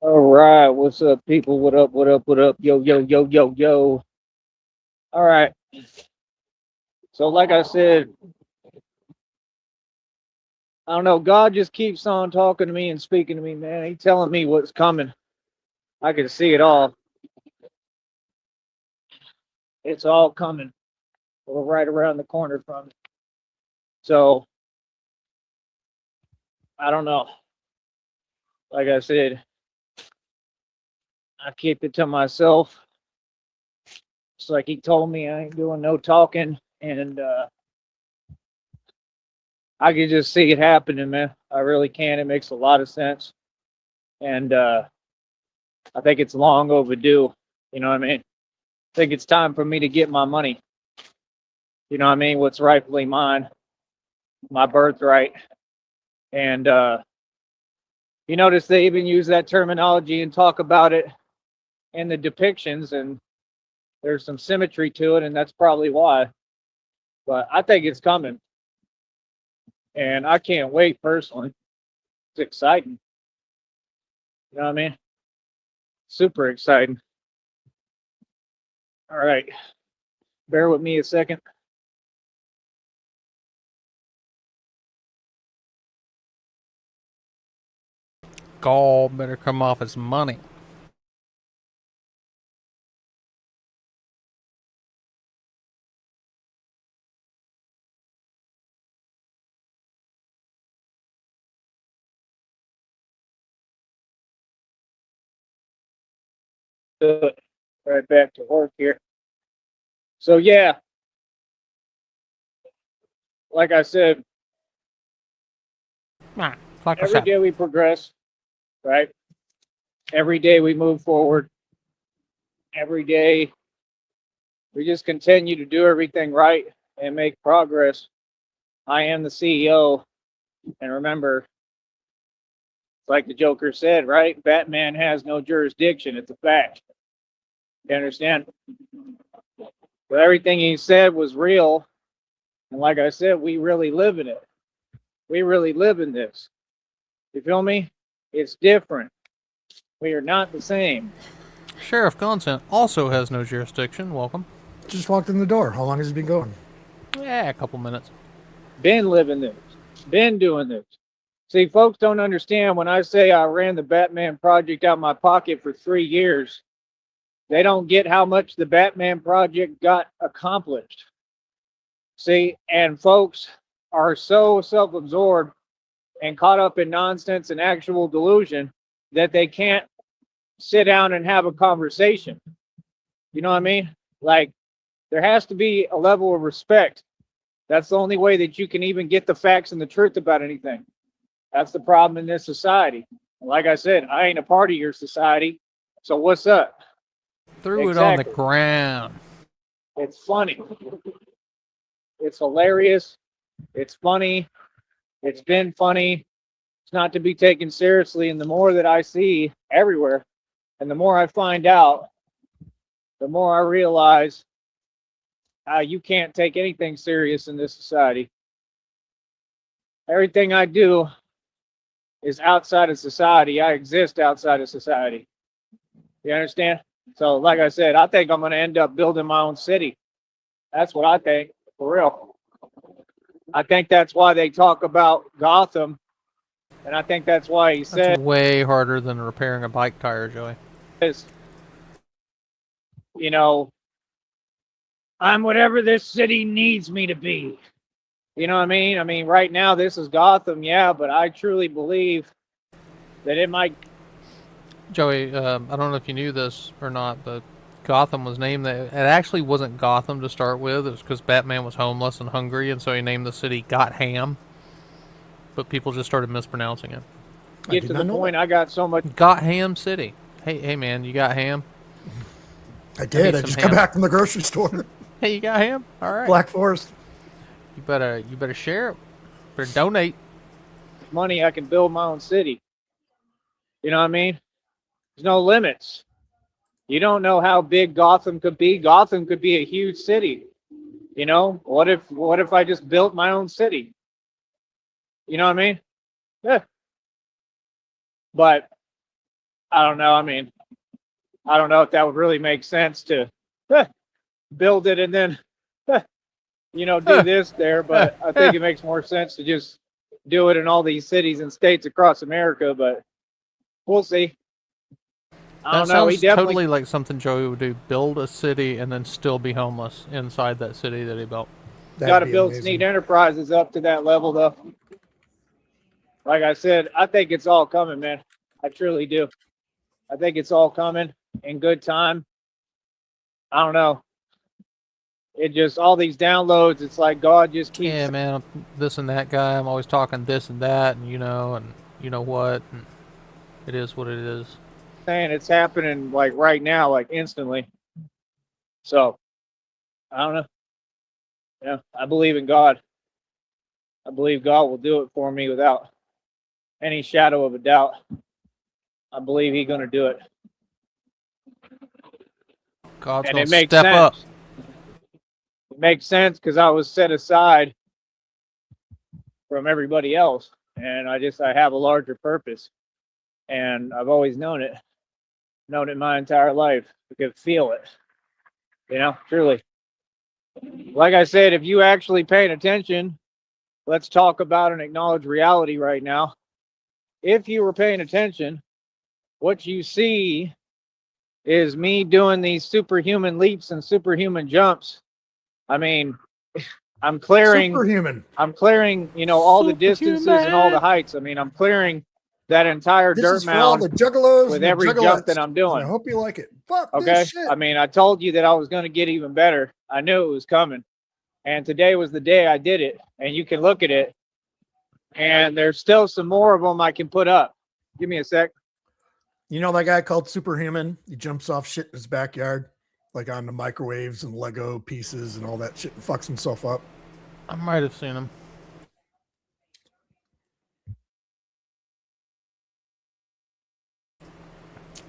All right, what's up, people? What up? What up? What up? Yo, yo, yo, yo, yo. All right. So, like I said, I don't know. God just keeps on talking to me and speaking to me, man. He's telling me what's coming. I can see it all. It's all coming. We're right around the corner from it. So, I don't know. Like I said, I keep it to myself. It's like he told me I ain't doing no talking, and I can just see it happening, man. I really can. It makes a lot of sense, and I think it's long overdue. You know what I mean? I think it's time for me to get my money. You know what I mean? What's rightfully mine, my birthright. And you notice they even use that terminology and talk about it in the depictions, and there's some symmetry to it, and that's probably why. But I think it's coming, and I can't wait personally. It's exciting. You know what I mean? Super exciting. All right. Bear with me a second. Gall better come off his money. Right back to work here. So, yeah, like I said, Nah, like I every said. day we progress, right? Every day we move forward. Every day we just continue to do everything right and make progress. I am the CEO. And remember, like the Joker said, right? Batman has no jurisdiction. It's a fact. You understand? But everything he said was real. And like I said, we really live in it. We really live in this. You feel me? It's different. We are not the same. Sheriff Gonson also has no jurisdiction. Welcome. Just walked in the door. How long has it been going? Yeah, a couple minutes. Been living this. Been doing this. See, folks don't understand when I say I ran the Batman project out my pocket for 3 years. They don't get how much the Batman project got accomplished. See, and folks are so self absorbed and caught up in nonsense and actual delusion that they can't sit down and have a conversation. You know what I mean? Like, there has to be a level of respect. That's the only way that you can even get the facts and the truth about anything. That's the problem in this society. Like I said, I ain't a part of your society. So what's up? Threw it on the Exactly. ground. It's funny. It's hilarious. It's funny. It's been funny. It's not to be taken seriously. And the more that I see everywhere, and the more I find out, the more I realize how you can't take anything serious in this society. Everything I do is outside of society. I exist outside of society. You understand? So, like I said, I think I'm going to end up building my own city. That's what I think, for real. I think that's why they talk about Gotham, and I think that's why he That's says, way harder than repairing a bike tire, Joey. you know, I'm whatever this city needs me to be. You know what I mean? I mean, right now this is Gotham, yeah, but I truly believe that it might. Joey, I don't know if you knew this or not, but Gotham was named that. It actually wasn't Gotham to start with. It was because Batman was homeless and hungry, and so he named the city Gotham. But people just started mispronouncing it. I Get did to the not know point. that. I got so much. Gotham City. Hey, man, you got ham? I I need did. I some just got ham. back from the grocery store. Hey, you got ham? All right. Black Forest. You better share it. Better donate. Money, I can build my own city. You know what I mean? There's no limits. You don't know how big Gotham could be. Gotham could be a huge city. You know, what if I just built my own city? You know what I mean? Yeah. But I don't know. I mean, I don't know if that would really make sense to build it and then, do this there, but I think it makes more sense to just do it in all these cities and states across America, but we'll see. I That don't know. He sounds definitely totally like something Joey would do. Build a city and then still be homeless inside that city that he built. got That'd to be build amazing. Sneed Enterprises up to that level, though. Like I said, I think it's all coming, man. I truly do. I think it's all coming in good time. I don't know. It just, all these downloads, it's like God just keeps Yeah, man, I'm this and that guy. I'm always talking this and that, and you know what. And it is what it is. saying it's happening like right now, like instantly. So I don't know. Yeah, I believe in God. I believe God will do it for me without any shadow of a doubt. I believe He's going to do it. God's And gonna it makes step sense. up. It makes sense because I was set aside from everybody else. And I have a larger purpose. And I've always known it my entire life. I could feel it, truly. Like I said, if you actually paying attention, let's talk about and acknowledge reality right now. If you were paying attention, what you see is me doing these superhuman leaps and superhuman jumps. I mean, I'm clearing, Superhuman. all the distances and all the heights. I mean, I'm clearing that entire This dirt is for all mound the juggalos with and the every jump juggalettes. that I'm And doing. I hope you like it. Fuck Okay. this shit. I mean, I told you that I was going to get even better. I knew it was coming. And today was the day I did it. And you can look at it. And there's still some more of them I can put up. Give me a sec. You know that guy called Superhuman? He jumps off shit in his backyard, like on the microwaves and Lego pieces and all that shit, and fucks himself up. I might have seen him.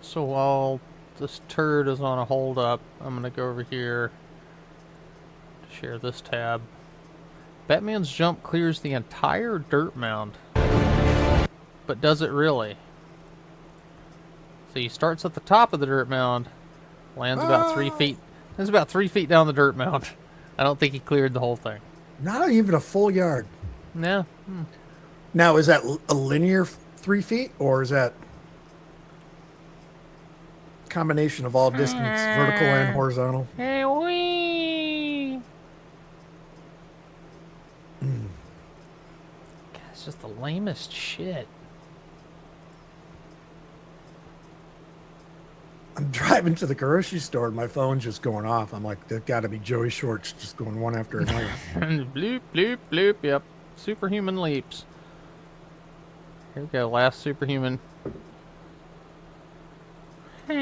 So while this turd is on a hold up, I'm gonna go over here to share this tab. Batman's jump clears the entire dirt mound. But does it really? So he starts at the top of the dirt mound, lands about 3 feet. Lands about 3 feet down the dirt mound. I don't think he cleared the whole thing. Not even a full yard. No. Now, is that a linear 3 feet, or is that combination of all distance, vertical and horizontal? Hey, wee. God, it's just the lamest shit. I'm driving to the grocery store and my phone's just going off. I'm like, that got to be Joey Shorts just going one after another. Bloop, bloop, bloop. Yep. Superhuman leaps. Here we go. Last superhuman. You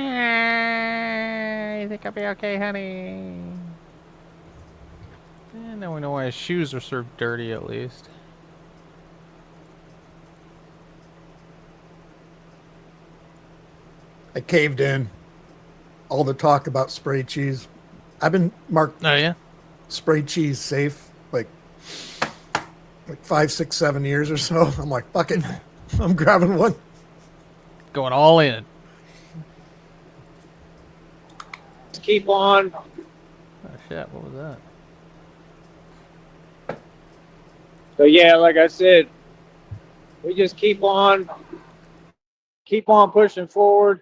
think I'll be okay, honey? Now we know why his shoes are so dirty, at least. I caved in. All the talk about spray cheese. I've been marked Oh, yeah? spray cheese safe like 5, 6, 7 years or so. I'm like, fuck it. I'm grabbing one. Going all in. Just keep on. Oh, shit. What was that? So yeah, like I said, we just keep on pushing forward,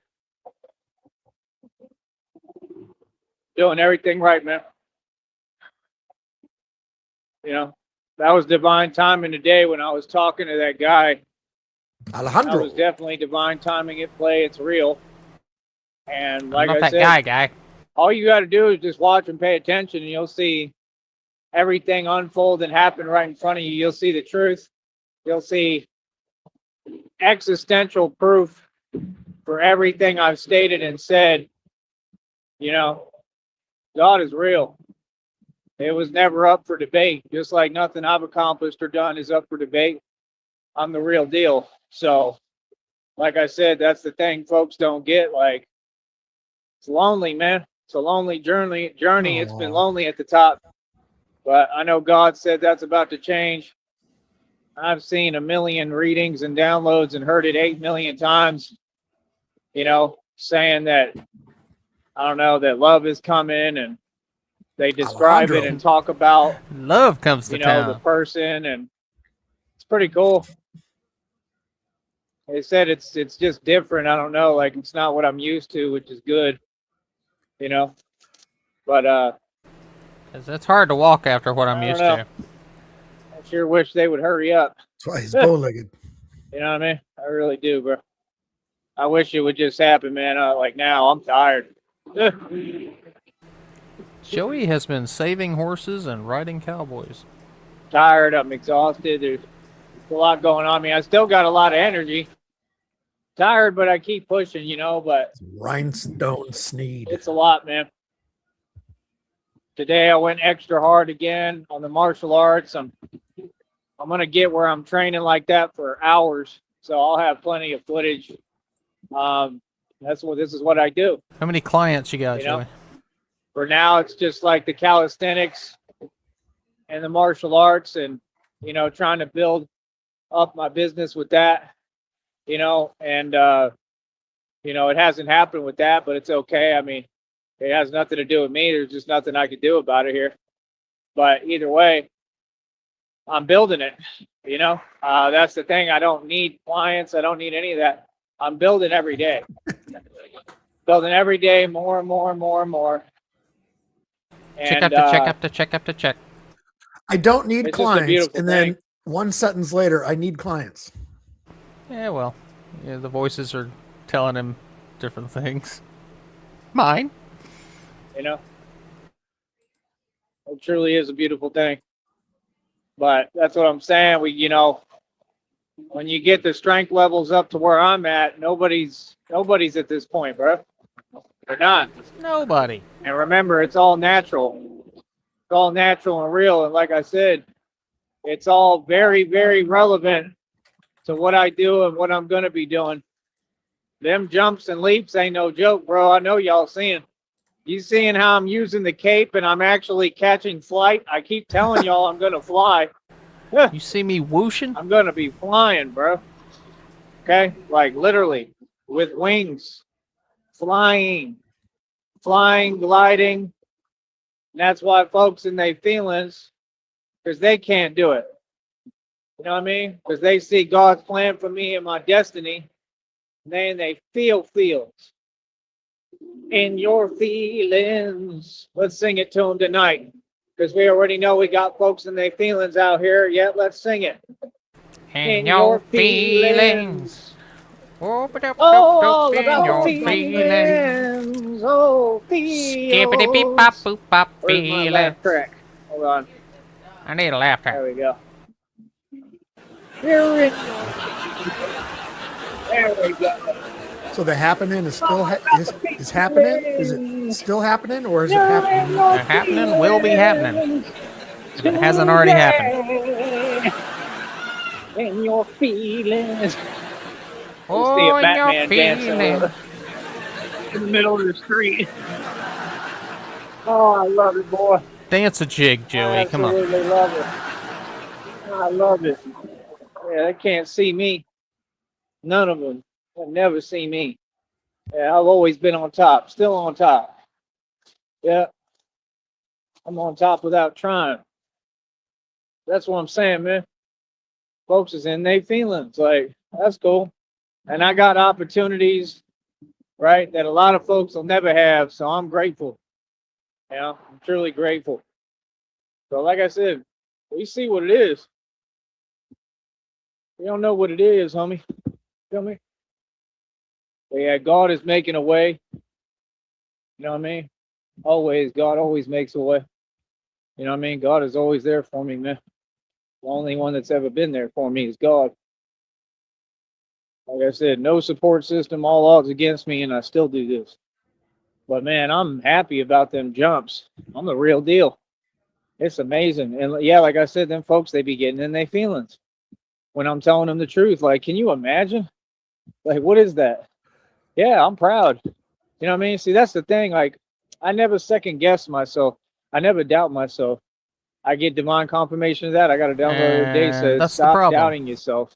doing everything right, man. That was divine timing today when I was talking to that guy. That Alejandro. was definitely divine timing at play. It's real. And like I'm not I that said, guy. all you got to do is just watch and pay attention, and you'll see everything unfold and happen right in front of you. You'll see the truth. You'll see existential proof for everything I've stated and said. God is real. It was never up for debate, just like nothing I've accomplished or done is up for debate. I'm the real deal. So, like I said, that's the thing folks don't get. Like, it's lonely, man. It's a lonely journey. It's been lonely at the top. But I know God said that's about to change. I've seen 1 million readings and downloads and heard it 8 million times. saying that, I don't know, that love is coming, and they describe it Alejandro. and talk about, Love comes to the town. person, and it's pretty cool. They said it's just different. I don't know, like it's not what I'm used to, which is good, you know. But 'Cause it's hard to walk after what I'm I don't used know. to. I sure wish they would hurry up. That's why he's bow-legged. You know what I mean? I really do, bro. I wish it would just happen, man. Like now, I'm tired. Joey has been saving horses and riding cowboys. Tired. I'm exhausted. There's a lot going on. I mean, I still got a lot of energy. Tired, but I keep pushing, but Rhinestone Sneed. it's a lot, man. Today I went extra hard again on the martial arts. I'm gonna get where I'm training like that for hours, so I'll have plenty of footage. This is what I do. How many clients you got, You know? Joey? For now, it's just like the calisthenics and the martial arts, and trying to build up my business with that. And it hasn't happened with that, but it's okay. I mean, it has nothing to do with me. There's just nothing I could do about it here. But either way, I'm building it. That's the thing. I don't need clients. I don't need any of that. I'm building every day. Building every day, more and more and more and more. Check And, after check after check. I don't need it's just a clients. beautiful And then thing. one sentence later, I need clients. Yeah, well, the voices are telling him different things. Mine. It truly is a beautiful thing. But that's what I'm saying. When you get the strength levels up to where I'm at, nobody's at this point, bro. They're not. Nobody. And remember, it's all natural. It's all natural and real. And like I said, it's all very, very relevant to what I do and what I'm going to be doing. Them jumps and leaps ain't no joke, bro. I know y'all seeing. You seeing how I'm using the cape and I'm actually catching flight? I keep telling y'all I'm going to fly. You see me whooshing? I'm going to be flying, bro. Okay? Like literally with wings. Flying, gliding. And that's why folks in their feelings, because they can't do it. You know what I mean? Because they see God's plan for me and my destiny. And then they feel feels. In your feelings. Let's sing it to them tonight. Because we already know we got folks in their feelings out here. Yet let's sing it. In your feelings. All about your feelings. Oh, Skippity beep feels. bop boop bop Where's my feelings. laugh track? Hold on. I need a laugh There track. we go. There we go. So the happening is still is happening? Is it still happening or is it happening? They're happening, will be happening. If it hasn't already happened. In your feelings. Oh, See a in Batman your dancing feelings. in the middle of the street. Oh, I love it, boy. Dance a jig, Joey. Come on. Absolutely love it. I love it. Yeah, they can't see me. None of them will never see me. Yeah, I've always been on top. Still on top. Yeah. I'm on top without trying. That's what I'm saying, man. Folks is in their feelings. Like, that's cool. And I got opportunities, right, that a lot of folks will never have. So I'm grateful. I'm truly grateful. So like I said, we see what it is. We don't know what it is, homie. Feel me? But yeah, God is making a way. You know what I mean? Always, God always makes a way. You know what I mean? God is always there for me, man. The only one that's ever been there for me is God. Like I said, no support system, all odds against me, and I still do this. But man, I'm happy about them jumps. I'm the real deal. It's amazing. And yeah, like I said, them folks, they be getting in their feelings when I'm telling them the truth. Like, can you imagine? Like, what is that? Yeah, I'm proud. You know what I mean? See, that's the thing. Like, I never second guess myself. I never doubt myself. I get divine confirmation of that. I got a download every day And says that's the stop problem. doubting yourself.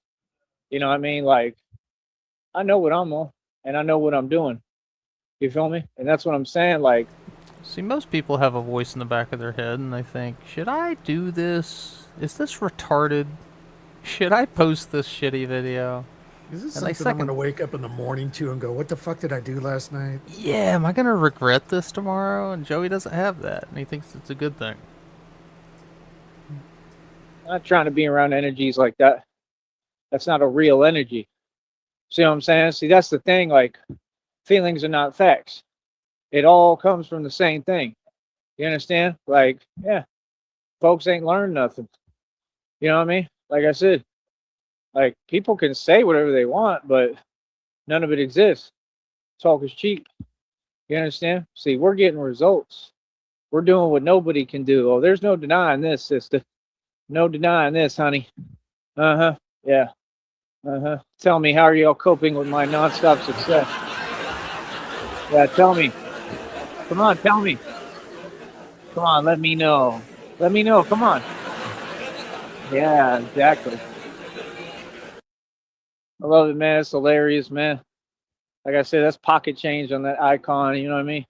You know what I mean? Like, I know what I'm on. and I know what I'm doing. You feel me? And that's what I'm saying. Like, See, most people have a voice in the back of their head and they think, should I do this? Is this retarded? Should I post this shitty video? Is this And they something I'm second, going to wake up in the morning to and go, what the fuck did I do last night? yeah, am I going to regret this tomorrow? And Joey doesn't have that, and he thinks it's a good thing. I'm not trying to be around energies like that. That's not a real energy. See what I'm saying? See, that's the thing. Like, feelings are not facts. It all comes from the same thing. You understand? Like, yeah, folks ain't learned nothing. You know what I mean? Like I said, like people can say whatever they want, but none of it exists. Talk is cheap. You understand? See, we're getting results. We're doing what nobody can do. Oh, there's no denying this, sister. No denying this, honey. Uh-huh. Yeah. Uh-huh. Tell me, how are y'all coping with my nonstop success? Yeah, tell me. Come on, tell me. Come on, let me know. Let me know. Come on. Yeah, exactly. I love it, man. It's hilarious, man. Like I said, that's pocket change on that icon. You know what I mean?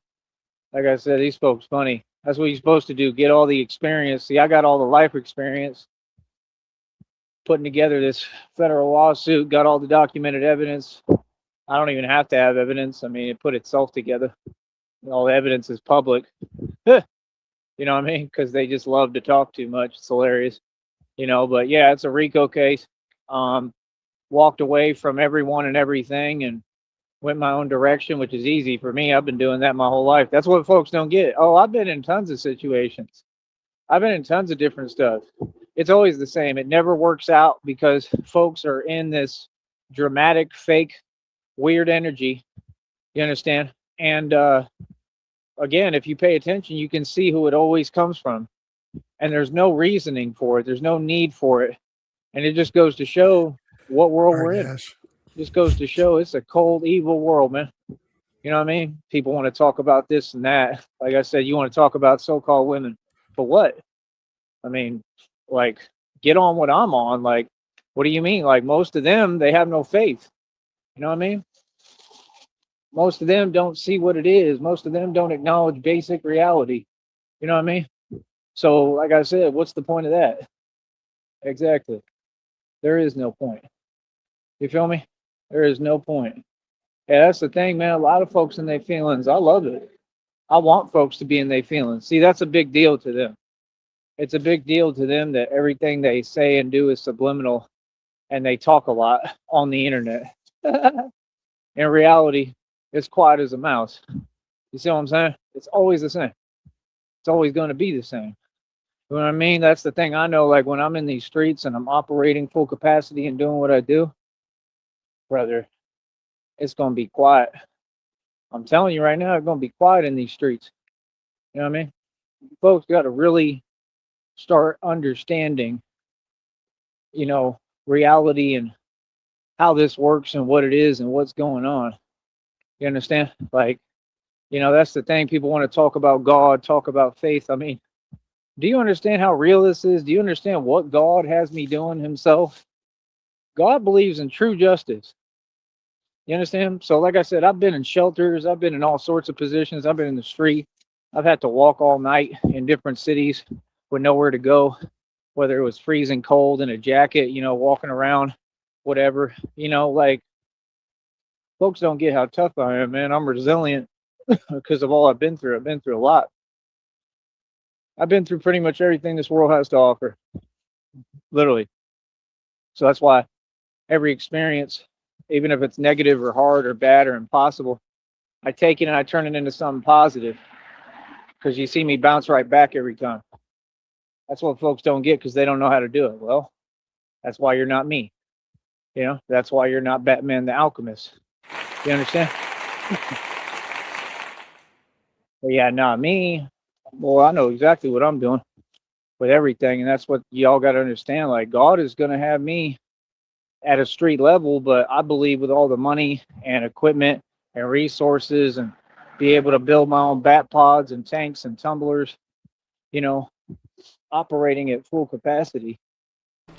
Like I said, these folks funny. That's what you're supposed to do. Get all the experience. See, I got all the life experience putting together this federal lawsuit, got all the documented evidence. I don't even have to have evidence. I mean, it put itself together. All the evidence is public. You know what I mean? Because they just love to talk too much. It's hilarious. You know, but yeah, it's a RICO case. Walked away from everyone and everything and went my own direction, which is easy for me. I've been doing that my whole life. That's what folks don't get. Oh, I've been in tons of situations. I've been in tons of different stuff. It's always the same. It never works out because folks are in this dramatic, fake, weird energy. You understand? And again, if you pay attention, you can see who it always comes from. And there's no reasoning for it. There's no need for it. And it just goes to show what world we're in. Just goes to show it's a cold, evil world, man. You know what I mean? People want to talk about this and that. Like I said, you want to talk about so-called women. For what? I mean, like, get on what I'm on. Like, what do you mean? Like, most of them, they have no faith. You know what I mean? Most of them don't see what it is. Most of them don't acknowledge basic reality. You know what I mean? So, like I said, what's the point of that? Exactly. There is no point. You feel me? There is no point. Yeah, that's the thing, man. A lot of folks in their feelings. I love it. I want folks to be in their feelings. See, that's a big deal to them. It's a big deal to them that everything they say and do is subliminal and they talk a lot on the internet. In reality, it's quiet as a mouse. You see what I'm saying? It's always the same. It's always going to be the same. You know what I mean? That's the thing I know. Like when I'm in these streets and I'm operating full capacity and doing what I do, brother, it's going to be quiet. I'm telling you right now, it's going to be quiet in these streets. You know what I mean? Folks got to really start understanding, you know, reality and how this works and what it is and what's going on. You understand? Like, you know, that's the thing. People want to talk about God, talk about faith. I mean, do you understand how real this is? Do you understand what God has me doing himself? God believes in true justice. You understand? So, like I said, I've been in shelters. I've been in all sorts of positions. I've been in the street. I've had to walk all night in different cities with nowhere to go, whether it was freezing cold in a jacket, you know, walking around, whatever. You know, like, folks don't get how tough I am, man. I'm resilient because of all I've been through. I've been through a lot. I've been through pretty much everything this world has to offer, literally. So that's why every experience, even if it's negative or hard or bad or impossible, I take it and I turn it into something positive because you see me bounce right back every time. That's what folks don't get because they don't know how to do it. Well, that's why you're not me. You know, that's why you're not Batman the Alchemist. You understand? But yeah, not me. Well, I know exactly what I'm doing with everything. And that's what y'all got to understand. Like, God is going to have me at a street level, but I believe with all the money and equipment and resources and be able to build my own bat pods and tanks and tumblers, you know, operating at full capacity.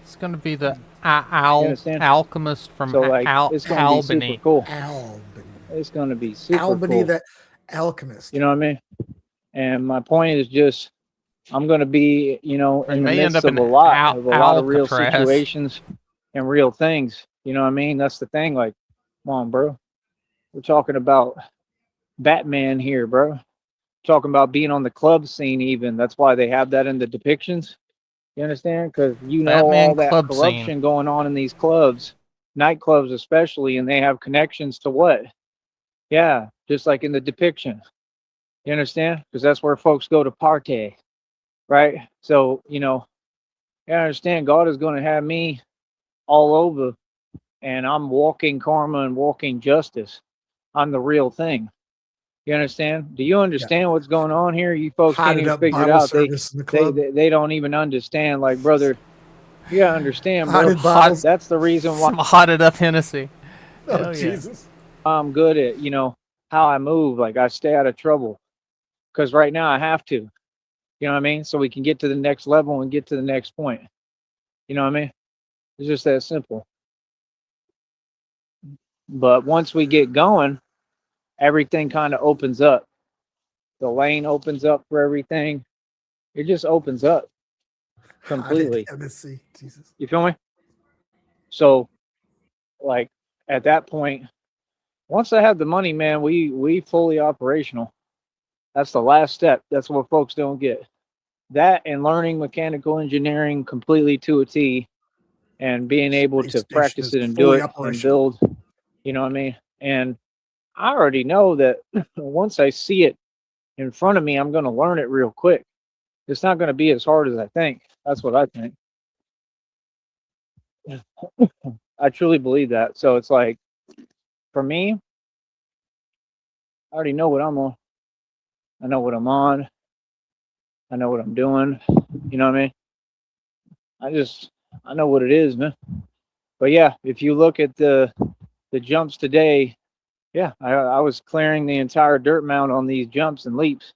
It's going to be the You understand? alchemist from So like, it's going to be super Albany. cool. Albany. It's going to be super Albany cool. the Alchemist. You know what I mean? And my point is just, I'm going to be, you know, Or you in the may end midst up of in a lot of real Alcatraz. situations and real things. You know what I mean? That's the thing. Like, come on, bro. We're talking about Batman here, bro. Talking about being on the club scene, even. That's why they have that in the depictions. You understand? Because you know Batman all that club corruption scene. going on in these clubs, nightclubs especially, and they have connections to what? Yeah, just like in the depiction. You understand? Because that's where folks go to party, right? So, you know, I understand God is going to have me all over, and I'm walking karma and walking justice. I'm the real thing. You understand? Do you understand what's going on here? You folks can't Hotted even up figure it Bible out. service in the club. They don't even understand. Like, brother, you gotta understand, bro. Hotted bottles. That's the reason why Some hotted up Hennessy. Oh, Hell yeah. Jesus. I'm good at, you know, how I move. Like, I stay out of trouble because right now I have to. You know what I mean? So we can get to the next level and get to the next point. You know what I mean? It's just that simple. But once we get going, everything kind of opens up. The lane opens up for everything. It just opens up completely. Hotted Hennessy. Jesus. You feel me? So, like, at that point, once I have the money, man, we fully operational. That's the last step. That's what folks don't get. That and learning mechanical engineering completely to a T and being able Space to station practice is it and do fully it and operational. build, you know what I mean? And I already know that once I see it in front of me, I'm going to learn it real quick. It's not going to be as hard as I think. That's what I think. I truly believe that. So it's like, for me, I already know what I'm on. I know what I'm on. I know what I'm doing. You know what I mean? I know what it is, man. But yeah, if you look at the jumps today, yeah, I was clearing the entire dirt mound on these jumps and leaps.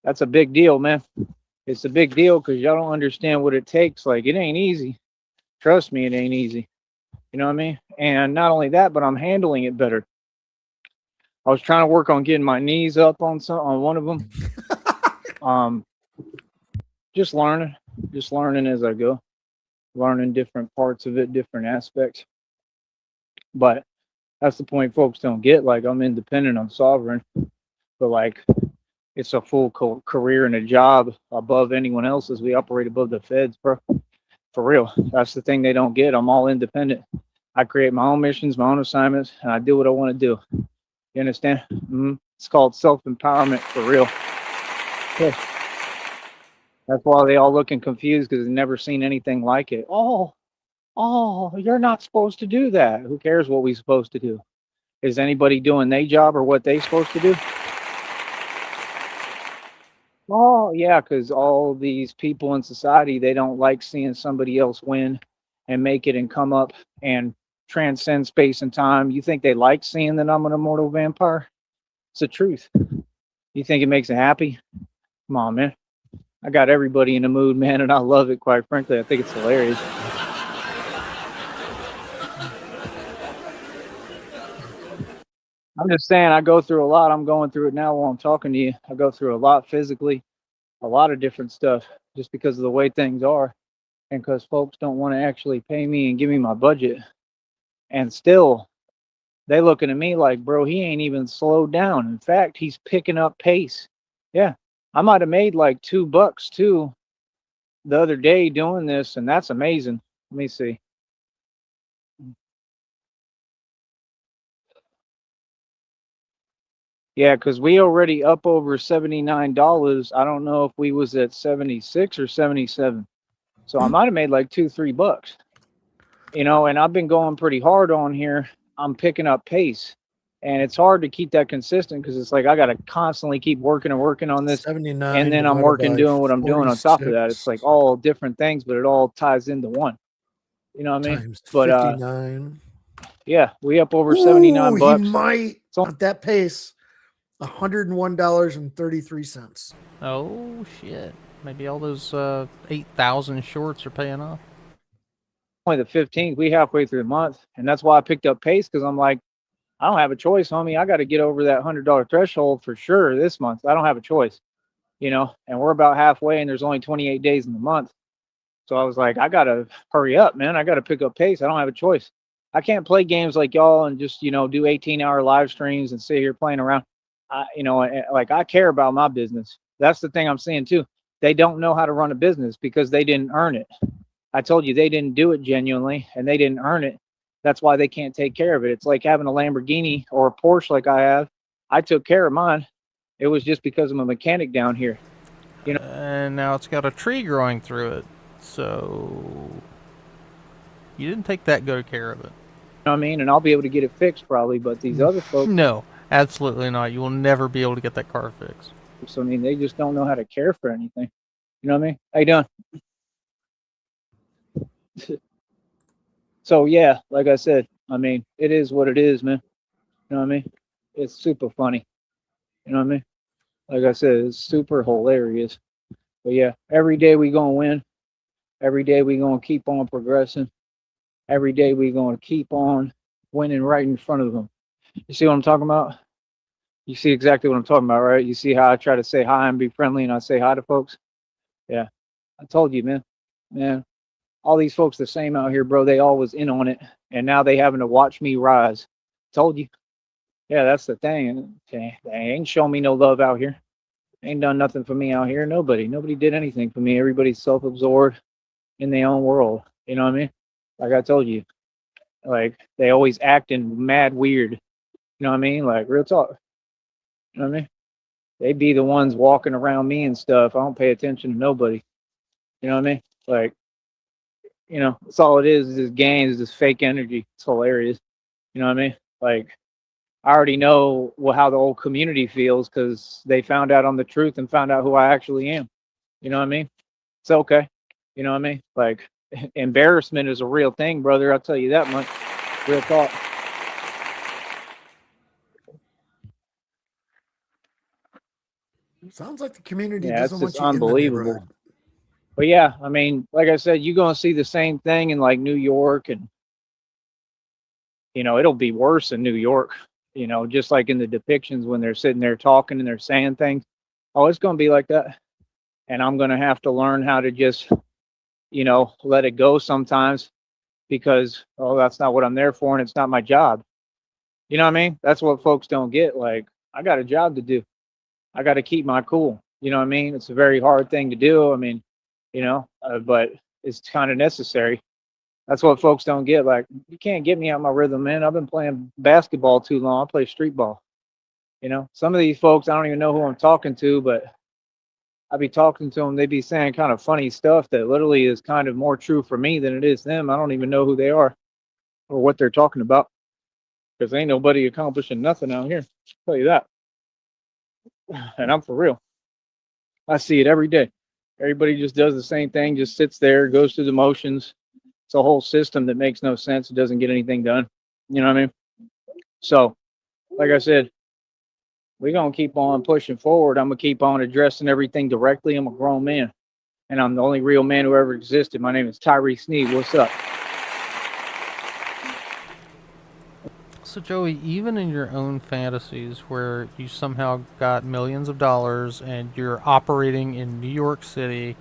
That's a big deal, man. It's a big deal because y'all don't understand what it takes. Like, it ain't easy. Trust me, it ain't easy. You know what I mean? And not only that, but I'm handling it better. I was trying to work on getting my knees up on one of them. Just learning as I go, learning different parts of it, different aspects. But that's the point folks don't get. Like, I'm independent, I'm sovereign, but like, it's a full career and a job above anyone else's. We operate above the feds, bro. For real. That's the thing they don't get. I'm all independent. I create my own missions, my own assignments, and I do what I want to do. You understand? It's called self-empowerment for real. Yeah. That's why they all looking confused because they've never seen anything like it. Oh, you're not supposed to do that. Who cares what we're supposed to do? Is anybody doing their job or what they supposed to do? Oh, yeah, because all these people in society, they don't like seeing somebody else win and make it and come up and transcend space and time. You think they like seeing that I'm an immortal vampire? It's the truth. You think it makes it happy? Come on, man. I got everybody in the mood, man, and I love it, quite frankly. I think it's hilarious. I'm just saying, I go through a lot. I'm going through it now while I'm talking to you. I go through a lot physically, a lot of different stuff, just because of the way things are, and because folks don't want to actually pay me and give me my budget. And still, they looking at me like, bro, he ain't even slowed down. In fact, he's picking up pace. Yeah, I might have made like $2 too the other day doing this, and that's amazing. Let me see. Yeah, because we already up over $79. I don't know if we was at 76 or 77. So I might have made like $2-3. You know, and I've been going pretty hard on here. I'm picking up pace. And it's hard to keep that consistent because it's like I gotta constantly keep working and working on this. 79 And then I'm divided working by doing what I'm doing on top of that. It's 46 like all different things, but it all ties into one. You know what I mean? times But 59. yeah, we up over Ooh, 79 he bucks. might So- at that pace $101.33. Oh shit! Maybe all those 8,000 shorts are paying off. Only the 15th, we halfway through the month, and that's why I picked up pace because I'm like, I don't have a choice, homie. I got to get over that $100 threshold for sure this month. I don't have a choice, and we're about halfway and there's only 28 days in the month. So I was like, I got to hurry up, man. I got to pick up pace. I don't have a choice. I can't play games like y'all and just, do 18-hour live streams and sit here playing around. Like I care about my business. That's the thing I'm saying too. They don't know how to run a business because they didn't earn it. I told you they didn't do it genuinely and they didn't earn it. That's why they can't take care of it. It's like having a Lamborghini or a Porsche like I have. I took care of mine. It was just because I'm a mechanic down here. And now it's got a tree growing through it. So you didn't take that good care of it. You know what I mean? And I'll be able to get it fixed probably, but these other folks. No, absolutely not. You will never be able to get that car fixed. So, I mean, they just don't know how to care for anything. You know what I mean? How you doing? So, yeah, like I said, I mean, it is what it is, man. You know what I mean? It's super funny. You know what I mean? Like I said, it's super hilarious. But, yeah, every day we going to win. Every day we going to keep on progressing. Every day we going to keep on winning right in front of them. You see what I'm talking about? You see exactly what I'm talking about, right? You see how I try to say hi and be friendly and I say hi to folks? Yeah. I told you, man. Man, all these folks the same out here, bro. They all was in on it. And now they having to watch me rise. Told you. Yeah, that's the thing. They ain't showing me no love out here. Ain't done nothing for me out here. Nobody did anything for me. Everybody's self-absorbed in their own world. You know what I mean? Like I told you. Like, they always acting mad weird. You know what I mean? Like, real talk. You know what I mean? They be the ones walking around me and stuff. I don't pay attention to nobody. You know what I mean? Like, that's all it is this games, this fake energy. It's hilarious. You know what I mean? Like, I already know how the whole community feels because they found out on the truth and found out who I actually am. You know what I mean? It's okay. You know what I mean? Like, embarrassment is a real thing, brother. I'll tell you that much. Real talk. Sounds like the community Yeah, doesn't it's want just you in the unbelievable. neighborhood. But yeah, I mean, like I said, you're gonna see the same thing in like New York, and it'll be worse in New York. Just like in the depictions when they're sitting there talking and they're saying things. Oh, it's gonna be like that, and I'm gonna have to learn how to just, let it go sometimes because that's not what I'm there for, and it's not my job. You know what I mean? That's what folks don't get. Like, I got a job to do. I got to keep my cool. You know what I mean? It's a very hard thing to do. I mean, but it's kind of necessary. That's what folks don't get. Like, you can't get me out my rhythm, man. I've been playing basketball too long. I play street ball. Some of these folks, I don't even know who I'm talking to, but I be talking to them. They be saying kind of funny stuff that literally is kind of more true for me than it is them. I don't even know who they are or what they're talking about because ain't nobody accomplishing nothing out here. I'll tell you that. And I'm for real. I see it every day. Everybody just does the same thing, just sits there, goes through the motions. It's a whole system that makes no sense. It doesn't get anything done. You know what I mean? So, like I said, we're going to keep on pushing forward. I'm going to keep on addressing everything directly. I'm a grown man, and I'm the only real man who ever existed. My name is Tyree Sneed. What's up? So, Joey, even in your own fantasies where you somehow got millions of dollars and you're operating in New York City,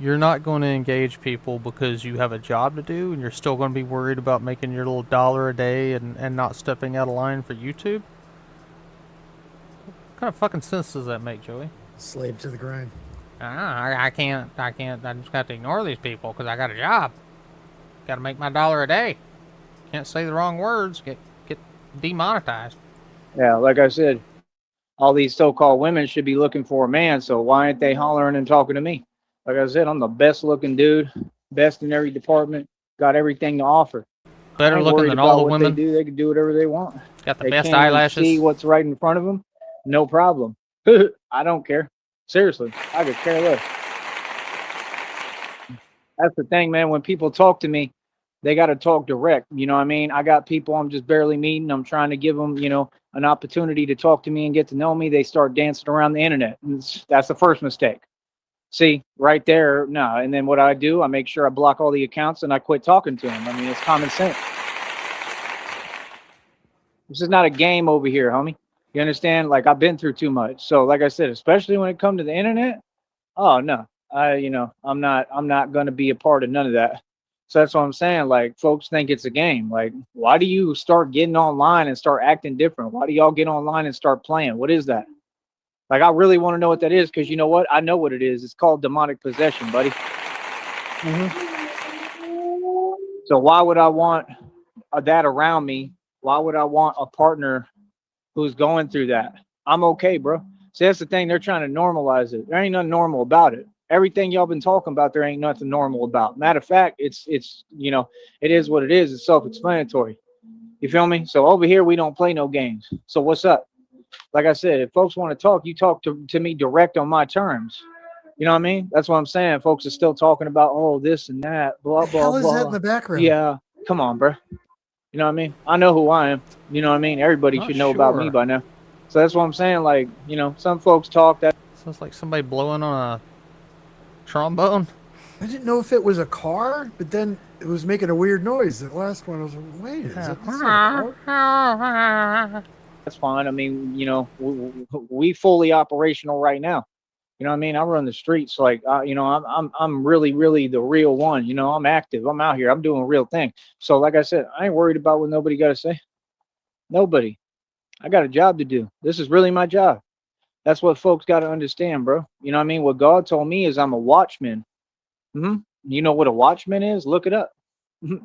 you're not going to engage people because you have a job to do and you're still going to be worried about making your little dollar a day and not stepping out of line for YouTube? What kind of fucking sense does that make, Joey? Slave to the grind. I can't, I just got to ignore these people because I got a job. Got to make my dollar a day. Can't say the wrong words, get demonetized. Yeah, like I said, all these so-called women should be looking for a man, so why aren't they hollering and talking to me? Like I said, I'm the best looking dude, best in every department, got everything to offer. Better looking than all the women. They can do whatever they want. Got the They best can't even eyelashes. see what's right in front of them. No problem. I don't care. Seriously, I could care less. That's the thing, man. When people talk to me, they got to talk direct. You know what I mean? I got people I'm just barely meeting. I'm trying to give them, an opportunity to talk to me and get to know me. They start dancing around the internet. That's the first mistake. See, right there, no. And then what I do, I make sure I block all the accounts and I quit talking to them. I mean, it's common sense. This is not a game over here, homie. You understand? Like I've been through too much. So like I said, especially when it comes to the internet, oh no. I'm not gonna be a part of none of that. So that's what I'm saying. Like folks think it's a game. Like, why do you start getting online and start acting different? Why do y'all get online and start playing? What is that? Like I really want to know what that is, because you know what? I know what it is. It's called demonic possession, buddy. So why would I want that around me? Why would I want a partner who's going through that? I'm okay, bro. See, that's the thing. They're trying to normalize it. There ain't nothing normal about it. Everything y'all been talking about, there ain't nothing normal about. Matter of fact, it's it is what it is. It's self-explanatory. You feel me? So over here, we don't play no games. So what's up? Like I said, if folks want to talk, you talk to me direct on my terms. You know what I mean? That's what I'm saying. Folks are still talking about, oh, this and that, blah, What the blah, hell is that in blah. the background? Yeah, come on, bro. You know what I mean? I know who I am. You know what I mean? Everybody Not should know about me sure. by now. So that's what I'm saying. Like, some folks talk that. Sounds like somebody blowing on a trombone. I didn't know if it was a car, but then it was making a weird noise. The last one, I was like, wait, is it a car? That's fine. I mean, we fully operational right now. You know what I mean? I run the streets like, I'm really the real one. I'm active. I'm out here. I'm doing a real thing. So like I said, I ain't worried about what nobody got to say. Nobody. I got a job to do. This is really my job. That's what folks got to understand, bro. You know what I mean? What God told me is I'm a watchman. You know what a watchman is? Look it up.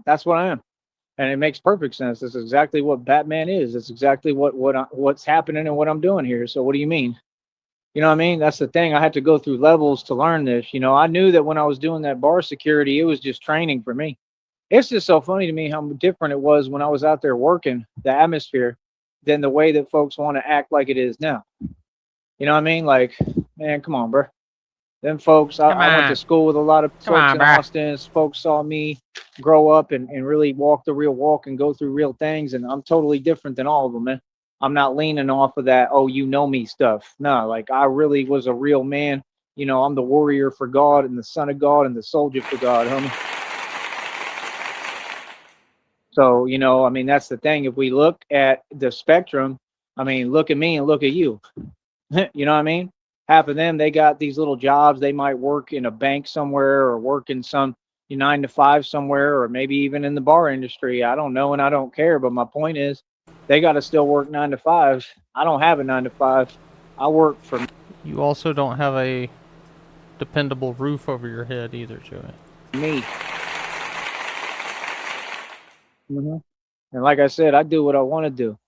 That's what I am. And it makes perfect sense. That's exactly what Batman is. That's exactly what's happening and what I'm doing here. So what do you mean? You know what I mean? That's the thing. I had to go through levels to learn this. I knew that when I was doing that bar security, it was just training for me. It's just so funny to me how different it was when I was out there working the atmosphere than the way that folks want to act like it is now. You know what I mean? Like, man, come on, bro. Them folks, I went to school with a lot of folks in Austin. Folks saw me grow up and really walk the real walk and go through real things. And I'm totally different than all of them, man. I'm not leaning off of that, oh, you know me stuff. No, like I really was a real man. I'm the warrior for God and the son of God and the soldier for God, homie. So, I mean, that's the thing. If we look at the spectrum, I mean, look at me and look at you. You know what I mean? Half of them, they got these little jobs. They might work in a bank somewhere or work in some 9 to 5 somewhere, or maybe even in the bar industry. I don't know and I don't care. But my point is, they got to still work 9 to 5. I don't have a 9 to 5. I work for You also don't have a dependable roof over your head either, Joey. me. And like I said, I do what I want to do.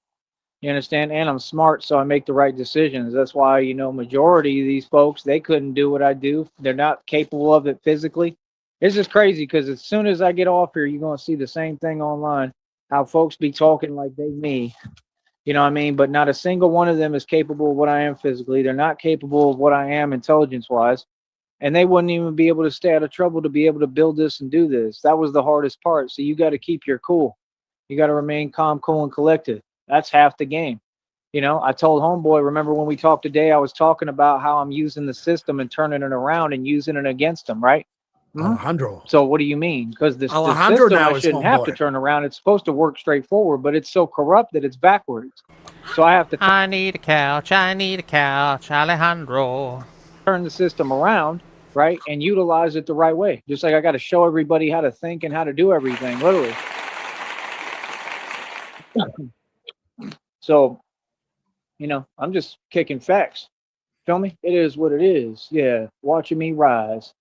You understand? And I'm smart, so I make the right decisions. That's why, majority of these folks, they couldn't do what I do. They're not capable of it physically. It's just crazy because as soon as I get off here, you're going to see the same thing online, how folks be talking like they me. You know what I mean? But not a single one of them is capable of what I am physically. They're not capable of what I am intelligence-wise. And they wouldn't even be able to stay out of trouble to be able to build this and do this. That was the hardest part. So you got to keep your cool. You got to remain calm, cool, and collected. That's half the game. I told homeboy, remember when we talked today, I was talking about how I'm using the system and turning it around and using it against them, right? Alejandro. So what do you mean? Because the Alejandro system now I is shouldn't have to homeboy. turn around. It's supposed to work straight forward, but it's so corrupt that it's backwards. So I have to I need a couch, Alejandro. turn the system around, right, and utilize it the right way. Just like I got to show everybody how to think and how to do everything, literally. So, I'm just kicking facts. Feel me? It is what it is. Yeah, watching me rise.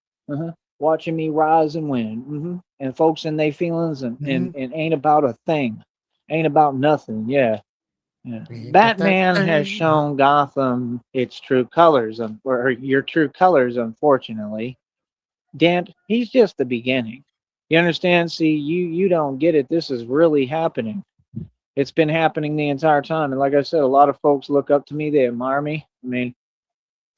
Watching me rise and win. And folks in their feelings and ain't about a thing. Ain't about nothing. Yeah. Batman has shown Gotham its true colors, or your true colors, unfortunately. Dent, he's just the beginning. You understand? See, you don't get it. This is really happening. It's been happening the entire time. And like I said, a lot of folks look up to me. They admire me. I mean,